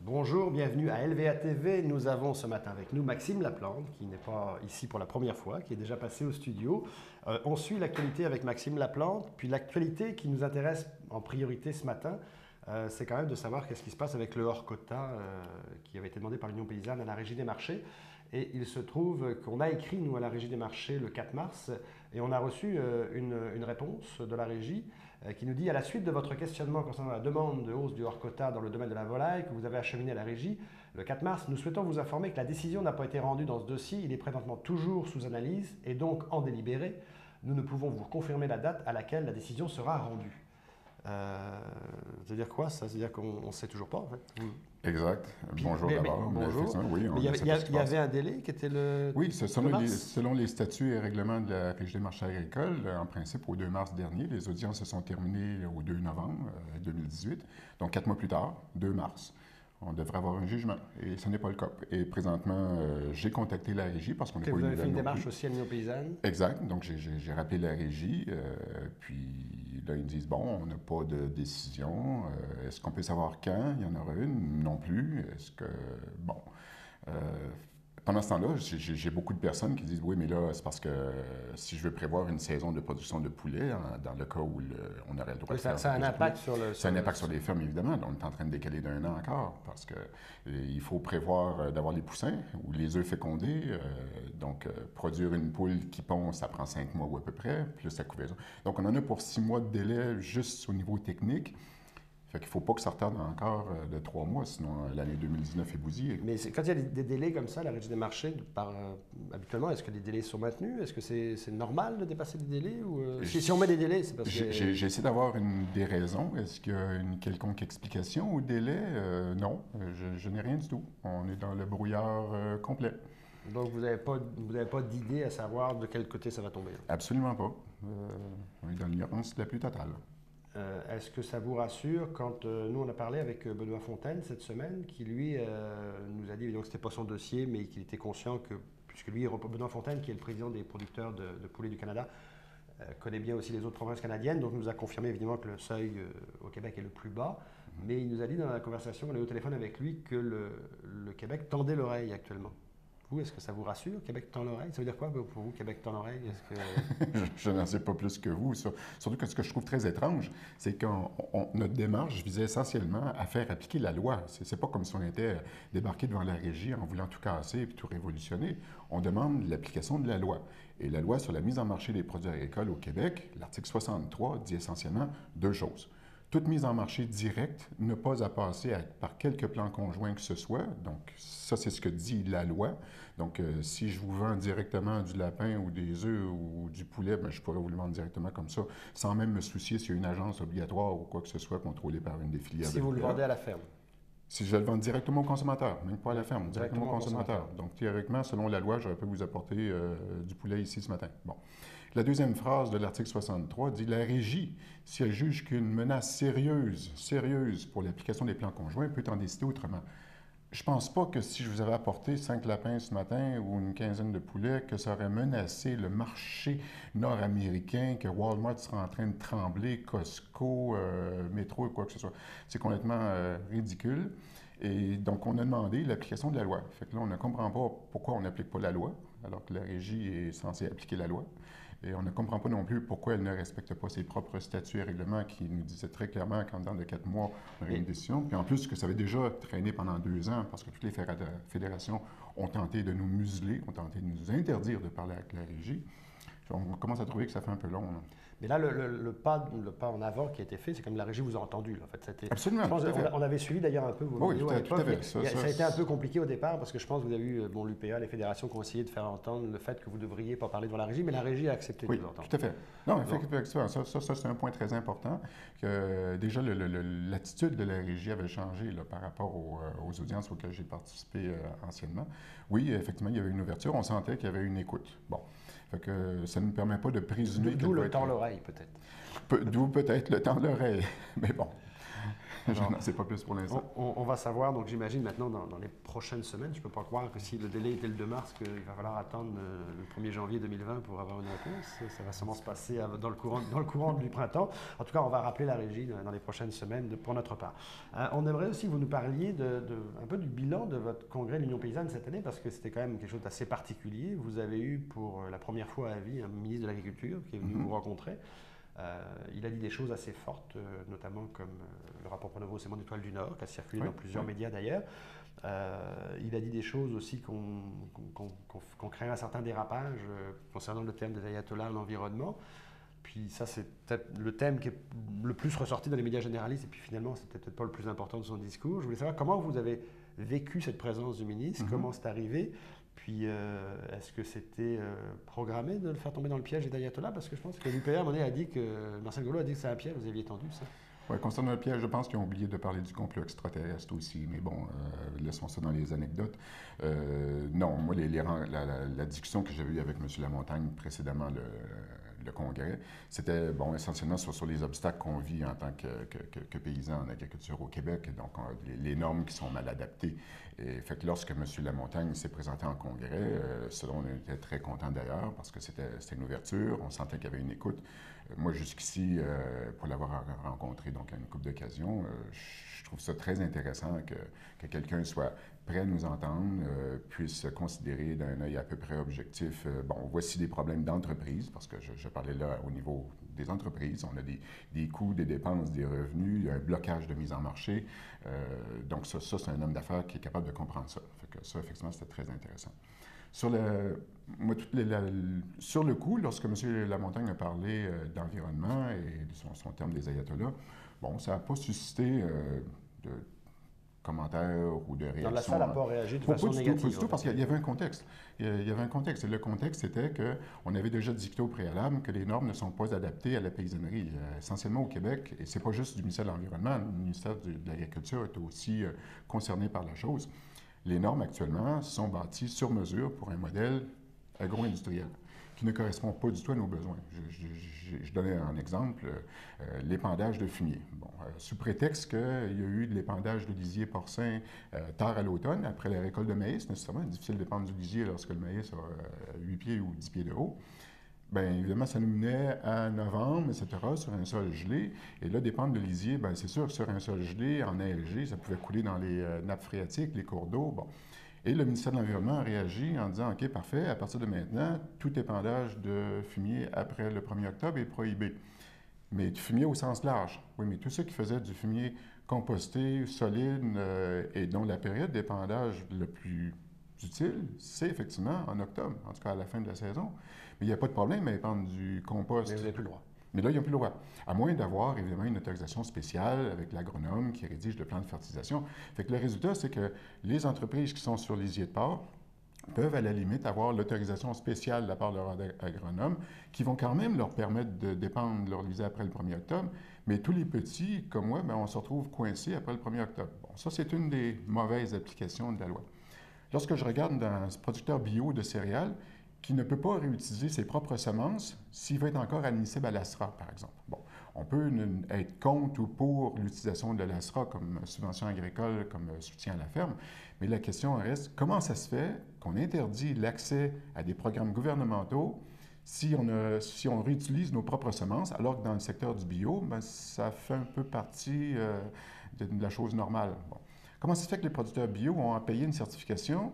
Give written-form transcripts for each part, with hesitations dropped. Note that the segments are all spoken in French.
Bonjour, bienvenue à LVA TV. Nous avons ce matin avec nous Maxime Laplante, qui n'est pas ici pour la première fois, qui est déjà passé au studio. On suit l'actualité avec Maxime Laplante, puis l'actualité qui nous intéresse en priorité ce matin, c'est quand même de savoir qu'est-ce qui se passe avec le hors-quota qui avait été demandé par l'Union paysanne à la Régie des marchés. Et il se trouve qu'on a écrit, nous, à la Régie des marchés le 4 mars, et on a reçu une réponse de la Régie qui nous dit « À la suite de votre questionnement concernant la demande de hausse du hors-quota dans le domaine de la volaille que vous avez acheminé à la Régie, le 4 mars, nous souhaitons vous informer que la décision n'a pas été rendue dans ce dossier. Il est présentement toujours sous analyse et donc en délibéré. Nous ne pouvons vous confirmer la date à laquelle la décision sera rendue. » Ça veut dire quoi ça? C'est-à-dire qu'on ne sait toujours pas en fait. Exact. Bonjour d'abord. Bonjour. Oui, il y avait un délai qui était le. Oui, selon les statuts et règlements de la Régie des marchés agricoles, en principe, au 2 mars dernier, les audiences se sont terminées au 2 novembre 2018. Donc, 4 mois plus tard, 2 mars, on devrait avoir un jugement. Et ce n'est pas le cas. Et présentement, j'ai contacté la Régie parce qu'on n'a pas eu de nouvelles. Vous avez fait une démarche plus. aussi à l'Union paysanne? Exact. Donc, j'ai rappelé la Régie. Puis là, ils me disent, bon, on n'a pas de décision. Est-ce qu'on peut savoir quand il y en aura une? Non plus. Est-ce que... Bon. Pendant ce temps-là, j'ai beaucoup de personnes qui disent, oui, mais là, c'est parce que si je veux prévoir une saison de production de poulet, dans le cas où on aurait le droit de faire... Ça a un impact sur le... Ça a un impact sur les fermes, évidemment. On est en train de décaler d'un an encore parce qu'il faut prévoir d'avoir les poussins ou les œufs fécondés. Donc, produire une poule qui pond, ça prend 5 mois ou à peu près, plus la couvaison. Donc, on en a pour 6 mois de délai juste au niveau technique. Fait qu'il ne faut pas que ça retarde encore de 3 mois, sinon l'année 2019 est bousillée. Mais quand il y a des délais comme ça, la Régie des marchés, habituellement, est-ce que les délais sont maintenus? Est-ce que c'est normal de dépasser des délais? Ou, si on met des délais, c'est parce que... J'ai essayé d'avoir des raisons. Est-ce qu'il y a une quelconque explication au délai? Non, je n'ai rien du tout. On est dans le brouillard complet. Donc, vous n'avez pas d'idée à savoir de quel côté ça va tomber? Absolument pas. On est dans l'ignorance la plus totale. Est-ce que ça vous rassure quand nous, on a parlé avec Benoît Fontaine cette semaine, qui lui nous a dit évidemment que ce n'était pas son dossier, mais qu'il était conscient que, puisque lui, Benoît Fontaine, qui est le président des producteurs de poulets du Canada, connaît bien aussi les autres provinces canadiennes, donc nous a confirmé évidemment que le seuil au Québec est le plus bas, mais il nous a dit dans la conversation, on a eu au téléphone avec lui, que le Québec tendait l'oreille actuellement. Vous, est-ce que ça vous rassure, Québec tend l'oreille? Ça veut dire quoi pour vous, Québec tend l'oreille? Que... je n'en sais pas plus que vous. Surtout que ce que je trouve très étrange, c'est que notre démarche visait essentiellement à faire appliquer la loi. C'est pas comme si on était débarqué devant la Régie en voulant tout casser et tout révolutionner. On demande l'application de la loi. Et la loi sur la mise en marché des produits agricoles au Québec, l'article 63, dit essentiellement 2 choses. Toute mise en marché directe n'a pas à passer par quelques plans conjoints que ce soit. Donc, ça, c'est ce que dit la loi. Donc, si je vous vends directement du lapin ou des œufs ou du poulet, bien, je pourrais vous le vendre directement comme ça, sans même me soucier s'il y a une agence obligatoire ou quoi que ce soit contrôlée par une des filières. Si vous le vendez à la ferme? Si je le vends directement au consommateur, même pas à la ferme, directement au consommateur. Donc, théoriquement, selon la loi, j'aurais pu vous apporter du poulet ici ce matin. Bon. La deuxième phrase de l'article 63 dit « La Régie, si elle juge qu'une menace sérieuse pour l'application des plans conjoints, peut en décider autrement. » Je ne pense pas que si je vous avais apporté 5 lapins ce matin ou une quinzaine de poulets, que ça aurait menacé le marché nord-américain, que Walmart sera en train de trembler, Costco, Métro et quoi que ce soit. C'est complètement ridicule. Et donc, on a demandé l'application de la loi. Fait que là, on ne comprend pas pourquoi on n'applique pas la loi, alors que la Régie est censée appliquer la loi. Et on ne comprend pas non plus pourquoi elle ne respecte pas ses propres statuts et règlements qui nous disaient très clairement qu'en dedans de 4 mois, on aurait une décision. Puis en plus, que ça avait déjà traîné pendant 2 ans, parce que toutes les fédérations ont tenté de nous museler, ont tenté de nous interdire de parler avec la Régie. On commence à trouver que ça fait un peu long. Là. Mais là, le pas en avant qui a été fait, c'est comme la Régie vous a entendu. Là, en fait. Absolument. Je pense, on avait suivi d'ailleurs un peu vos vidéos à l'époque. Ça a été un peu compliqué au départ parce que je pense que vous avez eu l'UPA, les fédérations qui ont essayé de faire entendre le fait que vous ne devriez pas parler devant la Régie, mais la Régie a accepté de vous entendre. Tout à fait. Non, effectivement, ça c'est un point très important. Que déjà, l'attitude de la Régie avait changé là, par rapport aux audiences auxquelles j'ai participé anciennement. Oui, effectivement, il y avait une ouverture. On sentait qu'il y avait une écoute. Bon. Fait que ça ne nous permet pas de présumer... D'où le temps l'oreille, peut-être. D'où peut-être le temps de l'oreille. Mais bon. Je n'en sais pas plus pour l'instant. On va savoir, donc j'imagine maintenant dans les prochaines semaines, je ne peux pas croire que si le délai était le 2 mars, qu'il va falloir attendre le 1er janvier 2020 pour avoir une réponse. Ça va sûrement se passer dans le courant du printemps. En tout cas, on va rappeler la régie dans les prochaines semaines pour notre part. On aimerait aussi que vous nous parliez un peu du bilan de votre congrès de l'Union paysanne cette année, parce que c'était quand même quelque chose d'assez particulier. Vous avez eu pour la première fois à vie un ministre de l'Agriculture qui est venu vous rencontrer. Il a dit des choses assez fortes, notamment comme le rapport Pronovo, c'est mon étoile du Nord, qui a circulé dans plusieurs médias d'ailleurs. Il a dit des choses aussi qu'on craint un certain dérapage concernant le thème des ayatollahs, l'environnement. Puis ça, c'est peut-être le thème qui est le plus ressorti dans les médias généralistes, et puis finalement, c'était peut-être pas le plus important de son discours. Je voulais savoir comment vous avez vécu cette présence du ministre, comment c'est arrivé. Puis, est-ce que c'était programmé de le faire tomber dans le piège des ayatollahs? Parce que je pense que l'UPR, a dit que Marcel Goulot a dit que c'est un piège, vous aviez tendu ça. Oui, concernant le piège, je pense qu'ils ont oublié de parler du complot extraterrestre aussi, mais bon, laissons ça dans les anecdotes. Non, moi, la discussion que j'avais eue avec M. Lamontagne précédemment, le congrès, c'était bon, essentiellement sur les obstacles qu'on vit en tant que paysans en agriculture au Québec, donc les normes qui sont mal adaptées. Et fait que lorsque M. Lamontagne s'est présenté en congrès, ce dont on était très content d'ailleurs, parce que c'était une ouverture, on sentait qu'il y avait une écoute. Moi, jusqu'ici, pour l'avoir rencontré donc à une couple d'occasions, je trouve ça très intéressant que quelqu'un soit prêt à nous entendre, puisse considérer d'un œil à peu près objectif, bon, voici des problèmes d'entreprise, parce que je parlais là au niveau des entreprises, on a des coûts, des dépenses, des revenus, il y a un blocage de mise en marché. Donc ça c'est un homme d'affaires qui est capable de comprendre ça. Fait que ça, effectivement, c'était très intéressant. Sur le coup, lorsque M. Lamontagne a parlé d'environnement et de son terme des ayatollahs, bon, ça n'a pas suscité de commentaires ou de réactions. Dans la salle n'a pas réagi de façon négative. Pas du tout, parce qu'il y avait un contexte. Il y avait un contexte. Et le contexte, c'était qu'on avait déjà dicté au préalable que les normes ne sont pas adaptées à la paysannerie. Essentiellement au Québec, et c'est pas juste du ministère de l'Environnement, le ministère de l'Agriculture est aussi concerné par la chose. Les normes actuellement sont bâties sur mesure pour un modèle agro-industriel qui ne correspond pas du tout à nos besoins. Je donnais un exemple, l'épandage de fumier. Bon, sous prétexte qu'il y a eu de l'épandage de lisier porcin tard à l'automne, après la récolte de maïs, nécessairement, c'est difficile d'épandre du lisier lorsque le maïs a 8 pieds ou 10 pieds de haut. Bien, évidemment, ça nous menait à novembre, etc., sur un sol gelé. Et là, dépendre de lisier, bien, c'est sûr que sur un sol gelé, enneigé, ça pouvait couler dans les nappes phréatiques, les cours d'eau. Bon. Et le ministère de l'Environnement a réagi en disant, OK, parfait, à partir de maintenant, tout épandage de fumier après le 1er octobre est prohibé. Mais du fumier au sens large. Oui, mais tous ceux qui faisaient du fumier composté, solide, et dont la période d'épandage le plus utile, c'est effectivement en octobre, en tout cas à la fin de la saison. Mais il n'y a pas de problème à épandre du compost. Mais vous n'avez plus le droit. Mais là, ils n'ont plus le droit. À moins d'avoir, évidemment, une autorisation spéciale avec l'agronome qui rédige le plan de fertilisation. Fait que le résultat, c'est que les entreprises qui sont sur lisier de porc peuvent, à la limite, avoir l'autorisation spéciale de la part de leur agronome qui vont quand même leur permettre de dépendre leur lisier après le 1er octobre. Mais tous les petits, comme moi, bien, on se retrouve coincés après le 1er octobre. Bon, ça, c'est une des mauvaises applications de la loi. Lorsque je regarde dans ce producteur bio de céréales, qui ne peut pas réutiliser ses propres semences s'il veut être encore admissible à l'ASRA, par exemple. Bon, on peut être contre ou pour l'utilisation de l'ASRA comme subvention agricole, comme soutien à la ferme, mais la question reste, comment ça se fait qu'on interdit l'accès à des programmes gouvernementaux si on réutilise nos propres semences, alors que dans le secteur du bio, bien, ça fait un peu partie de la chose normale. Bon. Comment ça se fait que les producteurs bio ont à payer une certification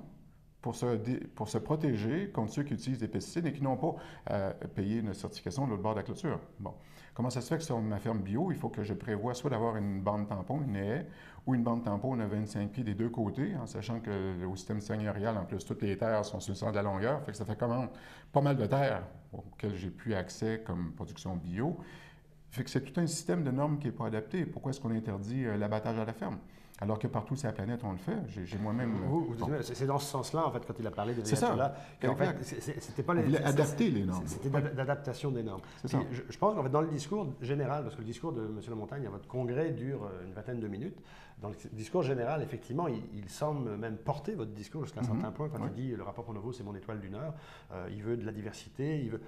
pour se protéger contre ceux qui utilisent des pesticides et qui n'ont pas à payer une certification de l'autre bord de la clôture? Bon. Comment ça se fait que sur ma ferme bio, il faut que je prévoie soit d'avoir une bande tampon, une haie, ou une bande tampon de 25 pieds des deux côtés, en sachant que au système seigneurial, en plus, toutes les terres sont sur le centre de la longueur, fait que ça fait quand même pas mal de terres auxquelles j'ai plus accès comme production bio. Fait que c'est tout un système de normes qui n'est pas adapté. Pourquoi est-ce qu'on interdit l'abattage à la ferme? Alors que partout sur la planète, on le fait. J'ai moi-même... C'est dans ce sens-là, en fait, quand il a parlé de c'est ayatollahs, qu'en fait, c'était pas les... On voulait adapter les normes. C'était d'adaptation des normes. Je pense qu'en fait, dans le discours général, parce que le discours de M. Lamontagne à votre congrès dure une vingtaine de minutes, dans le discours général, effectivement, il semble même porter votre discours jusqu'à un certain point, quand il dit « le rapport Pronovo, c'est mon étoile du Nord », il veut de la diversité, il veut...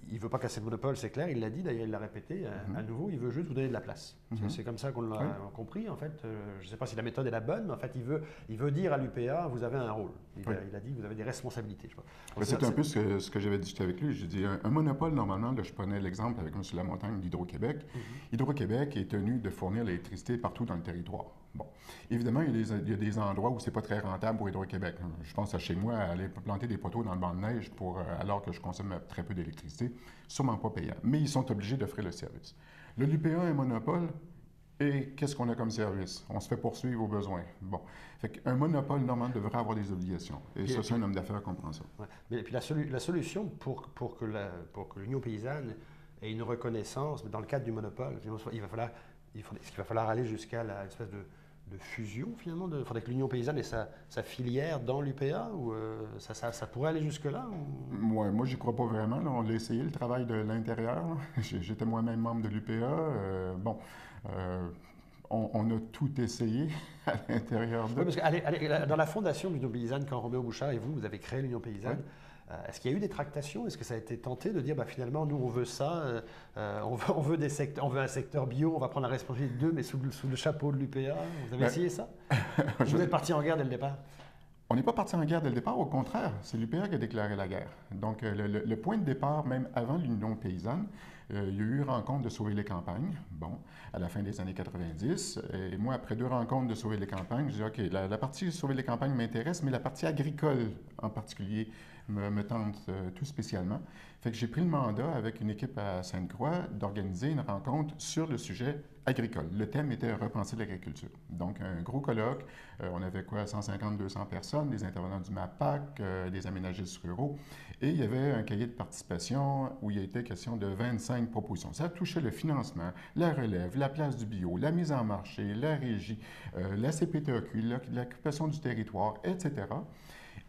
il ne veut pas casser le monopole, c'est clair, il l'a dit, d'ailleurs il l'a répété, à nouveau, il veut juste vous donner de la place. C'est comme ça qu'on l'a compris, en fait. Je ne sais pas si la méthode est la bonne, mais en fait, il veut dire à l'UPA, vous avez un rôle. Il a dit, vous avez des responsabilités. C'est un peu ce que j'avais discuté avec lui. J'ai dit, un monopole, normalement, là, je prenais l'exemple avec M. Lamontagne d'Hydro-Québec. Hydro-Québec est tenu de fournir l'électricité partout dans le territoire. Bon. Évidemment, il y a des endroits où ce n'est pas très rentable pour Hydro-Québec. Je pense à chez moi, aller planter des poteaux dans le banc de neige alors que je consomme très peu d'électricité, sûrement pas payant. Mais ils sont obligés d'offrir le service. Là, l'UPA a un monopole, et qu'est-ce qu'on a comme service? On se fait poursuivre aux besoins. Bon. Fait qu'un monopole, normalement, devrait avoir des obligations. Et ça, c'est un homme d'affaires qui comprend ça. Ouais. Mais puis la solution pour que l'Union paysanne ait une reconnaissance, dans le cadre du monopole, il va falloir aller jusqu'à l'espèce de fusion, finalement. Il faudrait que l'Union paysanne ait sa filière dans l'UPA, ou ça pourrait aller jusque-là? Ou... Ouais, moi, j'y crois pas vraiment. Là. On l'a essayé, le travail de l'intérieur. J'étais moi-même membre de l'UPA. On a tout essayé à l'intérieur de... Oui, parce que dans la fondation de l'Union paysanne, quand Roméo Bouchard et vous avez créé l'Union paysanne, est-ce qu'il y a eu des tractations? Est-ce que ça a été tenté de dire, finalement, nous, on veut ça, on veut un secteur bio, on va prendre la responsabilité d'eux, mais sous le chapeau de l'UPA? Vous avez essayé ça? Vous êtes parti en guerre dès le départ? On n'est pas parti en guerre dès le départ, au contraire, c'est l'UPA qui a déclaré la guerre. Donc, le point de départ, même avant l'Union paysanne, il y a eu rencontre de sauver les campagnes, à la fin des années 90. Et moi, après 2 rencontres de sauver les campagnes, je dis, OK, la partie sauver les campagnes m'intéresse, mais la partie agricole en particulier me tente tout spécialement. Fait que j'ai pris le mandat avec une équipe à Sainte-Croix d'organiser une rencontre sur le sujet agricole. Le thème était repenser l'agriculture. Donc, un gros colloque. On avait 150-200 personnes, des intervenants du MAPAC, des aménagistes ruraux. Et il y avait un cahier de participation où il était question de 25 propositions. Ça touchait le financement, la relève, la place du bio, la mise en marché, la régie, la CPTEQ, l'occupation du territoire, etc.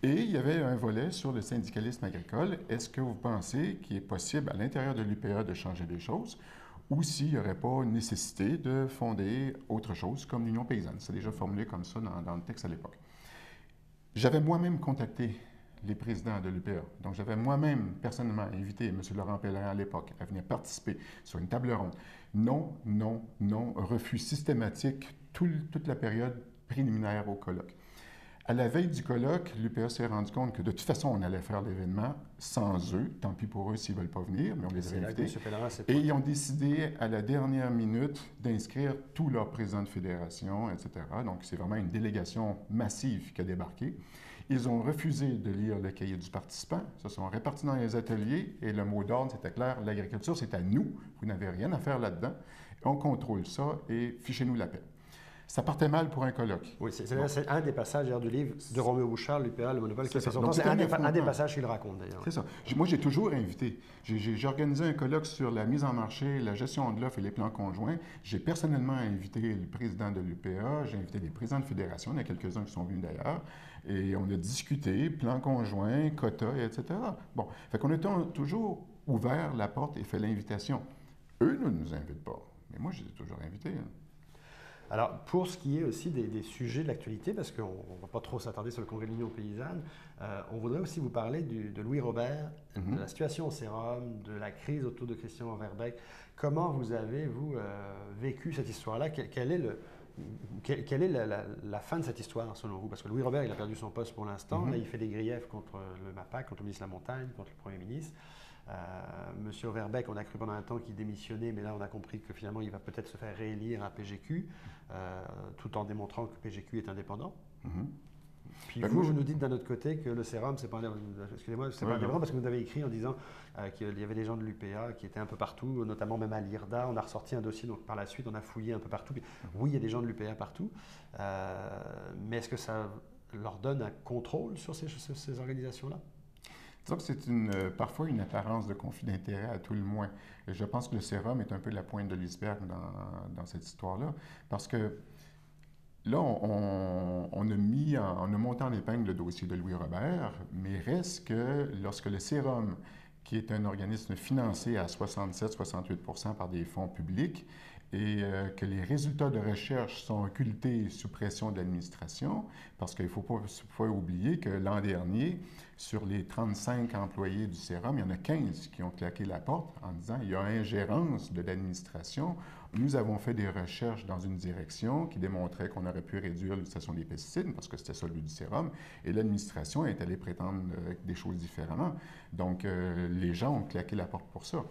Et il y avait un volet sur le syndicalisme agricole. Est-ce que vous pensez qu'il est possible à l'intérieur de l'UPA de changer des choses, ou s'il n'y aurait pas nécessité de fonder autre chose comme l'Union paysanne? C'est déjà formulé comme ça dans le texte à l'époque. J'avais moi-même contacté les présidents de l'UPA. Donc, j'avais moi-même personnellement invité M. Laurent Pellerin à l'époque à venir participer sur une table ronde. Non, non, non, refus systématique toute la période préliminaire au colloque. À la veille du colloque, l'UPA s'est rendu compte que de toute façon, on allait faire l'événement sans eux. Tant pis pour eux s'ils ne veulent pas venir, mais on les a invités. Et ils ont décidé à la dernière minute d'inscrire tous leurs présidents de fédération, etc. Donc, c'est vraiment une délégation massive qui a débarqué. Ils ont refusé de lire le cahier du participant, se sont répartis dans les ateliers et le mot d'ordre, c'était clair, l'agriculture, c'est à nous, vous n'avez rien à faire là-dedans, on contrôle ça et fichez-nous la paix. Ça partait mal pour un colloque. Oui, c'est un des passages du livre de Roméo Bouchard, l'UPA, le monopole qui a fait son temps. C'est un des passages qu'il raconte d'ailleurs. C'est ça. Moi, j'ai toujours invité. J'ai organisé un colloque sur la mise en marché, la gestion de l'offre et les plans conjoints. J'ai personnellement invité le président de l'UPA, j'ai invité les présidents de fédération, il y en a quelques-uns qui sont venus d'ailleurs, et on a discuté, plans conjoints, quotas, etc. Bon, fait qu'on a toujours ouvert la porte et fait l'invitation. Eux ne nous invitent pas, mais moi, je les ai toujours invités. Alors, pour ce qui est aussi des sujets de l'actualité, parce qu'on ne va pas trop s'attarder sur le congrès de l'Union paysanne, on voudrait aussi vous parler de Louis Robert, de la situation au Sérum, de la crise autour de Christian Verbeek. Comment vous avez, vous, vécu cette histoire-là? Quelle est la fin de cette histoire, selon vous? Parce que Louis Robert, il a perdu son poste pour l'instant. Là, il fait des griefs contre le MAPAC, contre le ministre Lamontagne, contre le Premier ministre. Monsieur Verbeek, on a cru pendant un temps qu'il démissionnait, mais là on a compris que finalement il va peut-être se faire réélire à PGQ, tout en démontrant que PGQ est indépendant. Puis vous nous dites d'un autre côté que le Sérum, c'est pas excusez-moi, c'est pas indépendant parce que vous avez écrit en disant qu'il y avait des gens de l'UPA qui étaient un peu partout, notamment même à l'IRDA. On a ressorti un dossier, donc par la suite on a fouillé un peu partout. Oui, il y a des gens de l'UPA partout, mais est-ce que ça leur donne un contrôle sur ces organisations-là? Disons que c'est parfois une apparence de conflit d'intérêt à tout le moins. Et je pense que le Sérum est un peu la pointe de l'iceberg dans cette histoire-là, parce que là, on a monté en épingle le dossier de Louis Robert, mais reste que lorsque le Sérum, qui est un organisme financé à 67-68% par des fonds publics, et que les résultats de recherche sont occultés sous pression de l'administration, parce qu'il ne faut pas oublier que l'an dernier, Sur les 35 employés du Sérum, il y en a 15 qui ont claqué la porte en disant il y a ingérence de l'administration. Nous avons fait des recherches dans une direction qui démontrait qu'on aurait pu réduire l'utilisation des pesticides, parce que c'était ça le but du Sérum, et l'administration est allée prétendre des choses différemment. Donc, les gens ont claqué la porte pour ça.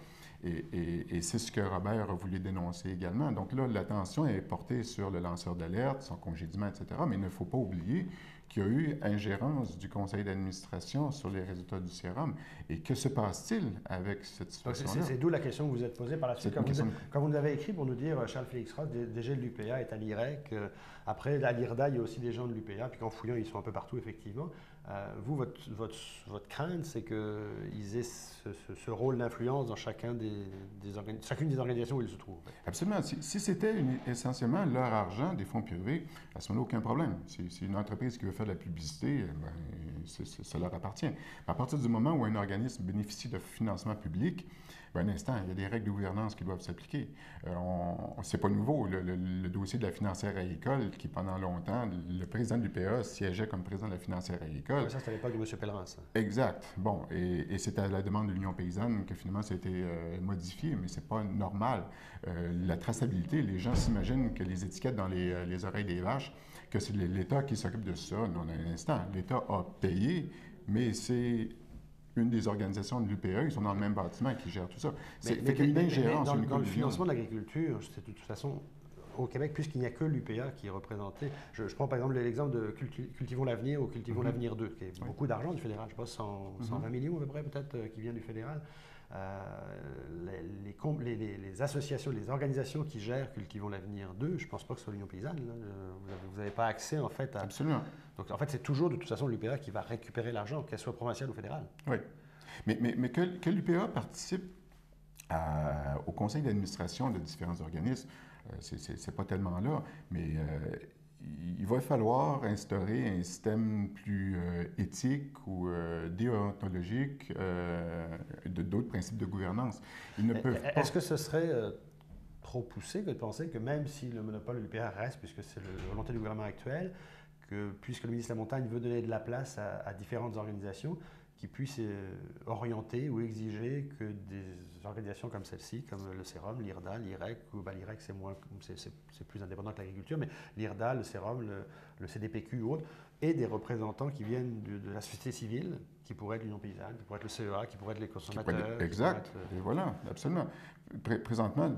Et c'est ce que Robert a voulu dénoncer également. Donc là, l'attention est portée sur le lanceur d'alerte, son congédiement, etc. Mais il ne faut pas oublier qu'il y a eu ingérence du conseil d'administration sur les résultats du Sérum. Et que se passe-t-il avec cette situation-là? C'est d'où la question que vous êtes posée par la suite. Quand vous nous avez écrit pour nous dire Charles-Félix Roth, DG de l'UPA, est à l'IREC. Après, à l'IRDA, il y a aussi des gens de l'UPA. Puis qu'en fouillant, ils sont un peu partout, effectivement. Vous, votre crainte, c'est qu'ils aient ce rôle d'influence dans chacune des organisations où ils se trouvent. Absolument. Si c'était essentiellement leur argent des fonds privés, à ce moment-là, aucun problème. C'est une entreprise qui veut faire de la publicité, ça leur appartient. À partir du moment où un organisme bénéficie de financement public, un instant, il y a des règles de gouvernance qui doivent s'appliquer. C'est pas nouveau. Le dossier de la financière agricole, qui pendant longtemps, le président de l'UPA siégeait comme président de la financière agricole. Oui, ça, c'était à l'époque de M. Pellerin, ça. Exact. Bon, et c'est à la demande de l'Union paysanne que finalement ça a été modifié, mais c'est pas normal. La traçabilité, les gens s'imaginent que les étiquettes dans les oreilles des vaches, que c'est l'État qui s'occupe de ça. Non, un instant, l'État a payé, mais c'est une des organisations de l'UPA, ils sont dans le même bâtiment qui gère tout ça. C'est une ingérence, une dans le financement de l'agriculture, c'est de toute façon, au Québec, puisqu'il n'y a que l'UPA qui est représenté. Je prends par exemple l'exemple de Cultivons l'avenir ou Cultivons l'avenir 2, qui est beaucoup d'argent du fédéral, je sais pas, 120 millions à peu près peut-être, qui vient du fédéral. Les associations, les organisations qui gèrent Cultivons l'avenir 2, je ne pense pas que ce soit l'Union paysanne. Là. Vous n'avez pas accès en fait à... Absolument. Donc en fait, c'est toujours de toute façon l'UPA qui va récupérer l'argent, qu'elle soit provinciale ou fédérale. Oui. Mais que l'UPA participe au conseil d'administration de différents organismes, c'est pas tellement là, mais il va falloir instaurer un système plus éthique ou déontologique d'autres principes de gouvernance. Ils ne peuvent pas... Est-ce que ce serait trop poussé que de penser que même si le monopole de l'UPA reste, puisque c'est la volonté du gouvernement actuel, que puisque le ministre de la Montagne veut donner de la place à différentes organisations, qui puissent orienter ou exiger que des organisations comme celle-ci, comme le Sérum, l'IRDA, l'IREC, ou l'IREC c'est plus indépendant que l'agriculture, mais l'IRDA, le Sérum, le CDPQ ou autres, et des représentants qui viennent de la société civile, qui pourraient être l'Union paysanne, qui pourraient être le CEA, qui pourraient être les consommateurs. Exact, et voilà, absolument. Présentement,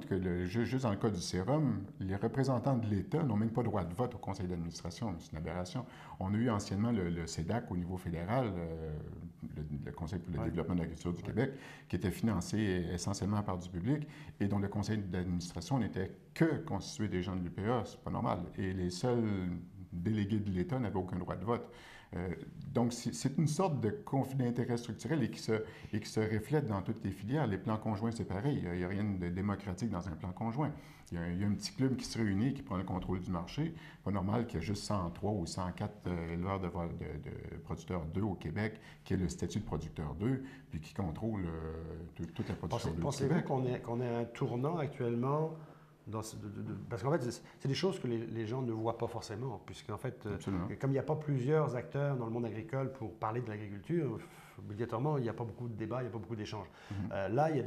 juste dans le cas du Sérum, les représentants de l'État n'ont même pas droit de vote au conseil d'administration. C'est une aberration. On a eu anciennement le CEDAC au niveau fédéral, le Conseil pour le développement de l'agriculture du Québec, qui était financé essentiellement par du public et dont le conseil d'administration n'était que constitué des gens de l'UPA. C'est pas normal. Et les seuls délégués de l'État n'avaient aucun droit de vote. Donc, c'est une sorte de conflit d'intérêt structurel et qui se reflète dans toutes les filières. Les plans conjoints, c'est pareil. Il n'y a rien de démocratique dans un plan conjoint. Il y a un petit club qui se réunit, qui prend le contrôle du marché. Pas normal qu'il y ait juste 103 ou 104 éleveurs de producteurs d'œufs au Québec, qui ait le statut de producteur d'œufs, puis qui contrôle toute la production d'œufs au Québec. Pensez-vous qu'on est à un tournant actuellement parce qu'en fait, c'est des choses que les gens ne voient pas forcément, puisqu'en fait, comme il n'y a pas plusieurs acteurs dans le monde agricole pour parler de l'agriculture, obligatoirement, il n'y a pas beaucoup de débats, il n'y a pas beaucoup d'échanges. Là, il y a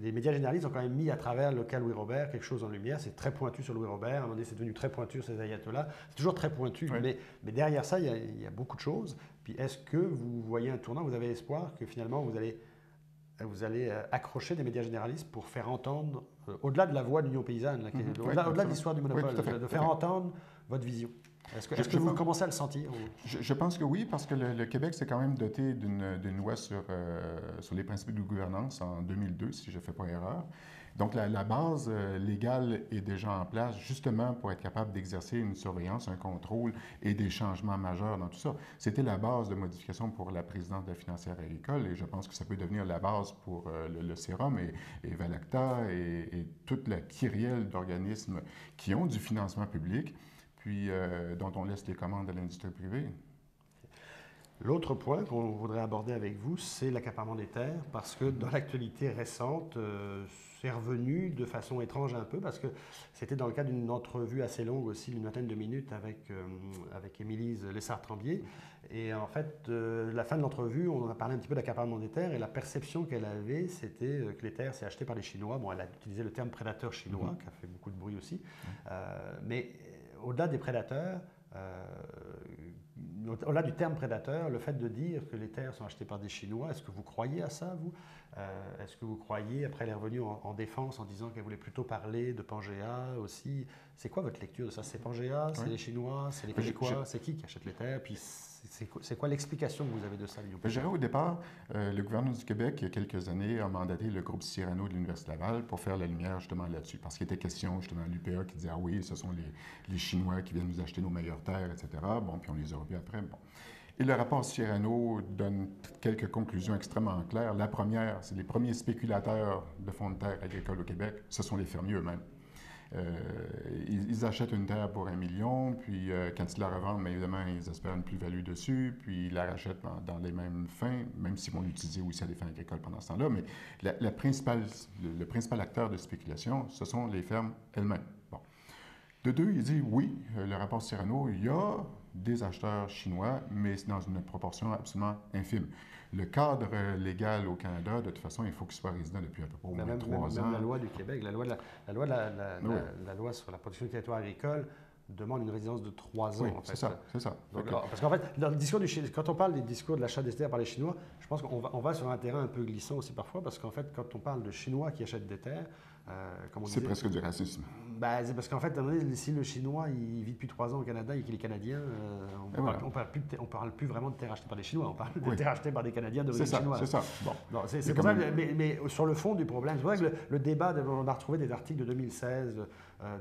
les médias généralistes ont quand même mis à travers le cas Louis Robert quelque chose en lumière. C'est très pointu sur Louis Robert. À un moment donné, c'est devenu très pointu sur ces ayatollahs. C'est toujours très pointu, mais derrière ça, il y a beaucoup de choses. Puis est-ce que vous voyez un tournant? Vous avez espoir que finalement, vous allez accrocher des médias généralistes pour faire entendre, au-delà de la voix de l'Union paysanne, au-delà de l'histoire du monopole, de faire entendre votre vision. Est-ce que vous commencez à le sentir? Je pense que oui, parce que le Québec s'est quand même doté d'une loi sur les principes de gouvernance en 2002, si je ne fais pas erreur. Donc, la base légale est déjà en place, justement pour être capable d'exercer une surveillance, un contrôle et des changements majeurs dans tout ça. C'était la base de modification pour la présidence de la financière agricole et je pense que ça peut devenir la base pour le Sérum et Valacta et toute la kyrielle d'organismes qui ont du financement public, puis dont on laisse les commandes à l'industrie privée. L'autre point qu'on voudrait aborder avec vous, c'est l'accaparement des terres, parce que dans l'actualité récente, c'est revenu de façon étrange un peu, parce que c'était dans le cadre d'une entrevue assez longue aussi, d'une vingtaine de minutes avec Émilise Lessard-Trembier. Et en fait, la fin de l'entrevue, on a parlé un petit peu d'accaparement des terres, et la perception qu'elle avait, c'était que les terres, c'est acheté par les Chinois. Bon, elle a utilisé le terme prédateur chinois, qui a fait beaucoup de bruit aussi. Mais au-delà des prédateurs, au-delà du terme prédateur, le fait de dire que les terres sont achetées par des Chinois, est-ce que vous croyez à ça, vous? Est-ce que vous croyez, après elle est revenue en défense en disant qu'elle voulait plutôt parler de Pangea aussi? C'est quoi votre lecture de ça? C'est Pangea, c'est les Chinois, c'est les Québécois, c'est qui achète les terres? Puis c'est quoi l'explication que vous avez de ça, l'Union paysanne? Je dirais au départ, le gouvernement du Québec, il y a quelques années, a mandaté le groupe Cyrano de l'Université Laval pour faire la lumière justement là-dessus. Parce qu'il était question justement à l'UPA qui disait « Ah oui, ce sont les Chinois qui viennent nous acheter nos meilleures terres, etc. » Bon, puis on les a revus après. Bon. Et le rapport Cyrano donne quelques conclusions extrêmement claires. La première, c'est les premiers spéculateurs de fonds de terre agricoles au Québec, ce sont les fermiers eux-mêmes. Ils achètent une terre pour 1 million, puis quand ils la revendent, bien évidemment, ils espèrent une plus-value dessus, puis ils la rachètent dans les mêmes fins, même s'ils vont l'utiliser aussi à des fins agricoles pendant ce temps-là. Mais le principal acteur de spéculation, ce sont les fermes elles-mêmes. Bon. De deux, il dit oui, le rapport Cyrano, il y a des acheteurs chinois, mais c'est dans une proportion absolument infime. Le cadre légal au Canada, de toute façon, il faut qu'il soit résident depuis à peu près au moins 3 ans. Même la loi du Québec, la loi sur la protection du territoire agricole demande une résidence de 3 ans. Oui, en fait. C'est ça. Donc, parce qu'en fait, dans le discours quand on parle des discours de l'achat des terres par les Chinois, je pense qu'on va sur un terrain un peu glissant aussi parfois, parce qu'en fait, quand on parle de Chinois qui achètent des terres, c'est presque du racisme. Ben, c'est parce qu'en fait, si le Chinois il vit depuis 3 ans au Canada et qu'il est Canadien, on ne parle plus vraiment de terres achetées par des Chinois, on parle de terres achetées par des Canadiens d'origine chinoise. C'est ça. Bon. C'est pour ça, mais sur le fond du problème, c'est vrai que le débat, on a retrouvé des articles de 2016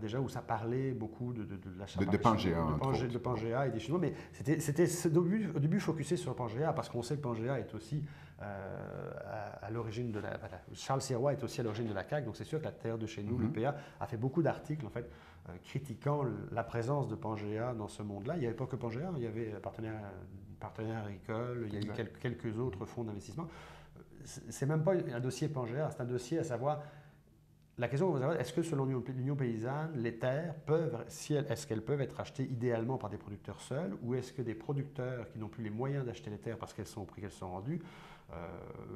déjà où ça parlait beaucoup de l'achat de Pangea, de Pangea et des Chinois, mais c'était au début focusé sur Pangea parce qu'on sait que Pangea est aussi à l'origine de Charles Sirois est aussi à l'origine de la CAQ, donc c'est sûr que la terre de chez nous, l'UPA, a fait beaucoup d'articles en fait critiquant la présence de Pangea dans ce monde-là. Il n'y avait pas que Pangea, il y avait Partenaires agricoles, il y a eu quelques autres fonds d'investissement. C'est même pas un dossier Pangea, c'est un dossier à savoir. La question que vous avez, est-ce que selon l'Union paysanne, les terres est-ce qu'elles peuvent être achetées idéalement par des producteurs seuls, ou est-ce que des producteurs qui n'ont plus les moyens d'acheter les terres parce qu'elles sont au prix qu'elles sont rendues,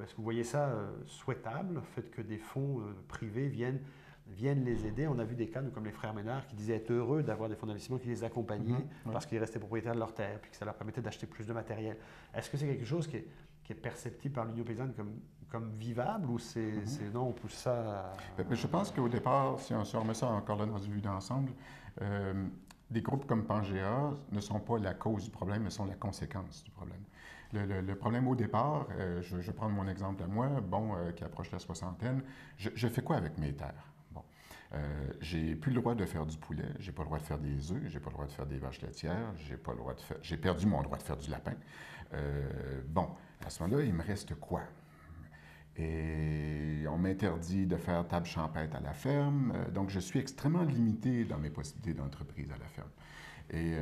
est-ce que vous voyez ça souhaitable, le fait que des fonds privés viennent les aider? On a vu des cas, comme les frères Ménard, qui disaient être heureux d'avoir des fonds d'investissement qui les accompagnaient parce qu'ils restaient propriétaires de leurs terres, puis que ça leur permettait d'acheter plus de matériel. Est-ce que c'est quelque chose qui est perceptible par l'Union paysanne comme vivable, ou non, on pousse ça à... Je pense qu'au départ, si on remet ça encore là dans une vue d'ensemble, des groupes comme Pangea ne sont pas la cause du problème, mais sont la conséquence du problème. Le problème au départ, je vais prendre mon exemple à moi, qui approche la soixantaine, je fais quoi avec mes terres? J'ai plus le droit de faire du poulet, j'ai pas le droit de faire des œufs, j'ai pas le droit de faire des vaches laitières, j'ai perdu mon droit de faire du lapin. À ce moment-là, il me reste quoi? Et on m'interdit de faire table champêtre à la ferme, donc je suis extrêmement limité dans mes possibilités d'entreprise à la ferme. Et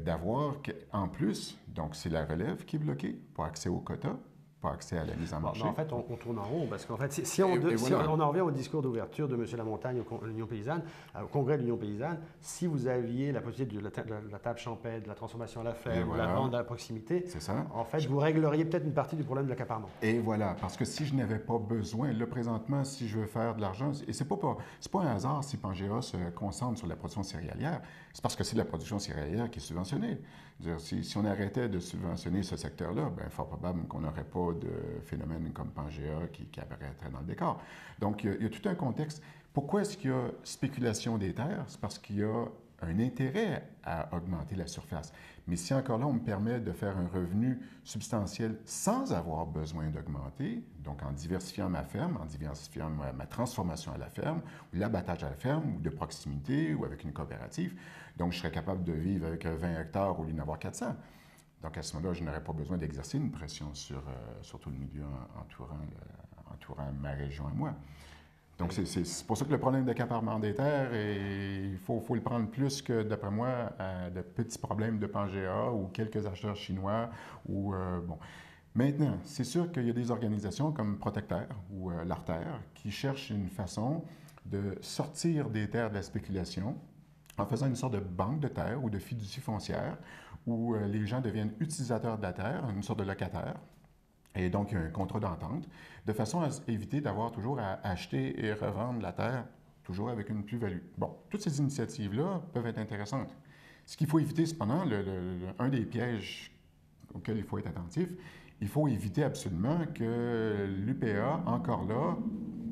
d'avoir, en plus, donc c'est la relève qui est bloquée, pas accès au quota, pas accès à la mise en marché. En fait, on tourne en rond, parce qu'en fait, si on en revient au discours d'ouverture de M. Lamontagne au Congrès de l'Union paysanne, si vous aviez la possibilité de la table champêtre, de la transformation à la ferme, de la vente à proximité, en fait, vous régleriez peut-être une partie du problème de l'accaparement. Et voilà, parce que si je n'avais pas besoin, là, présentement, si je veux faire de l'argent, et c'est pas un hasard si Pangea se concentre sur la production céréalière, c'est parce que c'est la production céréalière qui est subventionnée. Si on arrêtait de subventionner ce secteur-là, bien, fort probable qu'on n'aurait pas de phénomènes comme Pangea qui apparaîtraient dans le décor. Donc, il y a tout un contexte. Pourquoi est-ce qu'il y a spéculation des terres? C'est parce qu'il y a un intérêt à augmenter la surface. Mais si encore là, on me permet de faire un revenu substantiel sans avoir besoin d'augmenter, donc en diversifiant ma ferme, en diversifiant ma transformation à la ferme, ou l'abattage à la ferme, ou de proximité, ou avec une coopérative, donc je serais capable de vivre avec 20 hectares au lieu d'en avoir 400. Donc, à ce moment-là, je n'aurais pas besoin d'exercer une pression sur tout le milieu entourant ma région à moi. Donc, c'est pour ça que le problème d'accaparement des terres, il faut le prendre plus que, d'après moi, de petits problèmes de Pangea ou quelques acheteurs chinois. Bon. Maintenant, c'est sûr qu'il y a des organisations comme Protecteur ou l'Artère qui cherchent une façon de sortir des terres de la spéculation en faisant une sorte de banque de terre ou de fiducie foncière où les gens deviennent utilisateurs de la terre, une sorte de locataire. Et donc, il y a un contrat d'entente, de façon à éviter d'avoir toujours à acheter et revendre la terre, toujours avec une plus-value. Bon, toutes ces initiatives-là peuvent être intéressantes. Ce qu'il faut éviter, cependant, un des pièges auxquels il faut être attentif, il faut éviter absolument que l'UPA, encore là,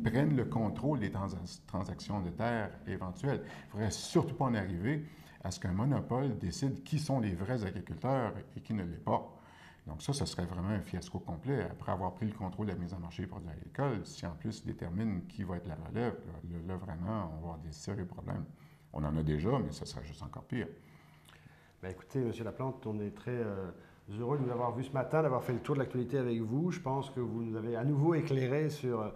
prenne le contrôle des transactions de terre éventuelles. Il ne faudrait surtout pas en arriver à ce qu'un monopole décide qui sont les vrais agriculteurs et qui ne l'est pas. Donc ça serait vraiment un fiasco complet. Après avoir pris le contrôle de la mise en marché des produits agricoles, si en plus ils déterminent qui va être la relève, là vraiment, on va avoir des sérieux problèmes. On en a déjà, mais ça serait juste encore pire. Bien, écoutez, M. Laplante, on est très heureux de vous avoir vu ce matin, d'avoir fait le tour de l'actualité avec vous. Je pense que vous nous avez à nouveau éclairé sur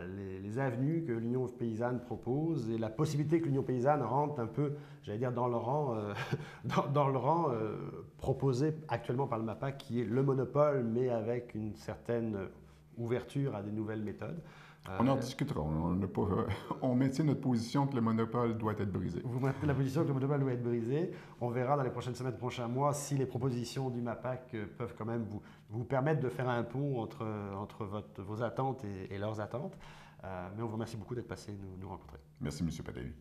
les avenues que l'Union paysanne propose et la possibilité que l'Union paysanne rentre un peu, j'allais dire, dans le rang, dans le rang proposé actuellement par le MAPAC, qui est le monopole, mais avec une certaine ouverture à des nouvelles méthodes. On en discutera. On maintient notre position que le monopole doit être brisé. Vous maintenez la position que le monopole doit être brisé. On verra dans les prochaines semaines, prochains mois, si les propositions du MAPAC peuvent quand même vous permettre de faire un pont entre vos attentes et leurs attentes. Mais on vous remercie beaucoup d'être passé nous rencontrer. Merci, M. Padavi.